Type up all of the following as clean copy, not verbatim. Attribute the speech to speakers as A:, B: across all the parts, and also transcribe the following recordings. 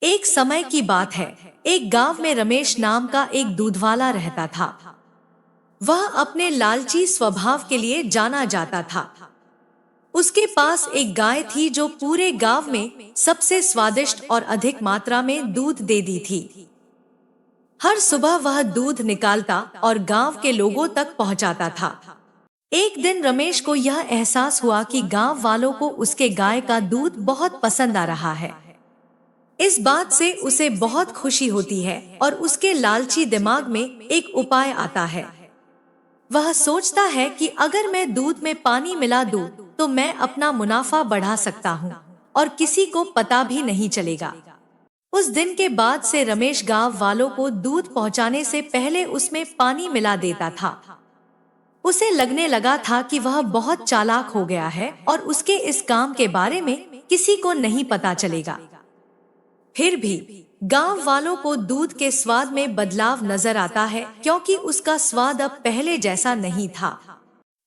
A: एक समय की बात है। एक गांव में रमेश नाम का एक दूधवाला रहता था। वह अपने लालची स्वभाव के लिए जाना जाता था। उसके पास एक गाय थी जो पूरे गांव में सबसे स्वादिष्ट और अधिक मात्रा में दूध दे दी थी। हर सुबह वह दूध निकालता और गांव के लोगों तक पहुंचाता था। एक दिन रमेश को यह एहसास हुआ कि गांव वालों को उसके गाय का दूध बहुत पसंद आ रहा है। इस बात से उसे बहुत खुशी होती है और उसके लालची दिमाग में एक उपाय आता है। वह सोचता है कि अगर मैं दूध में पानी मिला दूं, तो मैं अपना मुनाफा बढ़ा सकता हूं और किसी को पता भी नहीं चलेगा। उस दिन के बाद से रमेश गांव वालों को दूध पहुंचाने से पहले उसमें पानी मिला देता था। उसे लगने लगा था कि वह बहुत चालाक हो गया है और उसके इस काम के बारे में किसी को नहीं पता चलेगा। फिर भी गांव वालों को दूध के स्वाद में बदलाव नजर आता है, क्योंकि उसका स्वाद अब पहले जैसा नहीं था।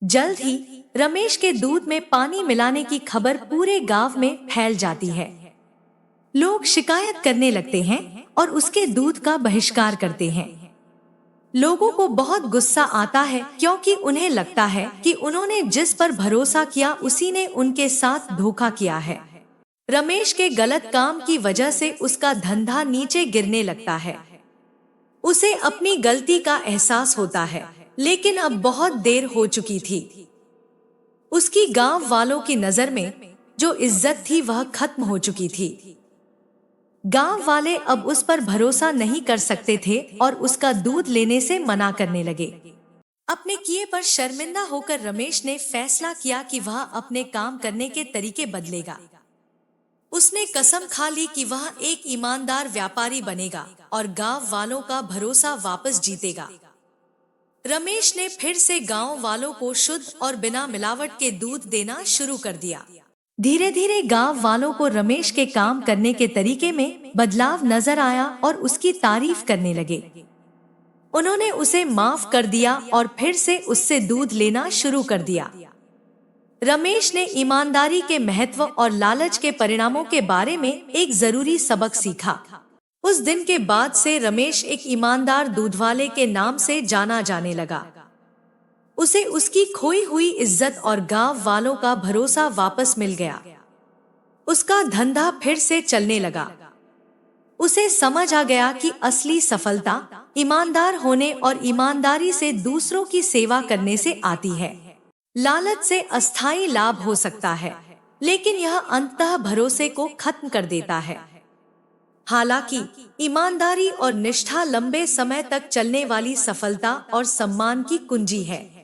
A: जल्द ही रमेश के दूध में पानी मिलाने की खबर पूरे गांव में फैल जाती है। लोग शिकायत करने लगते हैं और उसके दूध का बहिष्कार करते हैं। लोगों को बहुत गुस्सा आता है, क्योंकि उन्हें लगता है कि उन्होंने जिस पर भरोसा किया उसी ने उनके साथ धोखा किया है। रमेश के गलत काम की वजह से उसका धंधा नीचे गिरने लगता है। उसे अपनी गलती का एहसास होता है, लेकिन अब बहुत देर हो चुकी थी। उसकी गांव वालों की नजर में जो इज्जत थी वह खत्म हो चुकी थी। गांव वाले अब उस पर भरोसा नहीं कर सकते थे और उसका दूध लेने से मना करने लगे। अपने किए पर शर्मिंदा होकर रमेश ने फैसला किया कि वह अपने काम करने के तरीके बदलेगा। उसने कसम खा ली कि वह एक ईमानदार व्यापारी बनेगा और गांव वालों का भरोसा वापस जीतेगा। रमेश ने फिर से गांव वालों को शुद्ध और बिना मिलावट के दूध देना शुरू कर दिया। धीरे धीरे गांव वालों को रमेश के काम करने के तरीके में बदलाव नजर आया और उसकी तारीफ करने लगे। उन्होंने उसे माफ कर दिया और फिर से उससे दूध लेना शुरू कर दिया। रमेश ने ईमानदारी के महत्व और लालच के परिणामों के बारे में एक जरूरी सबक सीखा। उस दिन के बाद से रमेश एक ईमानदार दूधवाले के नाम से जाना जाने लगा। उसे उसकी खोई हुई इज्जत और गांव वालों का भरोसा वापस मिल गया। उसका धंधा फिर से चलने लगा। उसे समझ आ गया कि असली सफलता ईमानदार होने और ईमानदारी से दूसरों की सेवा करने से आती है। लालच से अस्थायी लाभ हो सकता है, लेकिन यह अंततः भरोसे को खत्म कर देता है। हालांकि ईमानदारी और निष्ठा लंबे समय तक चलने वाली सफलता और सम्मान की कुंजी है।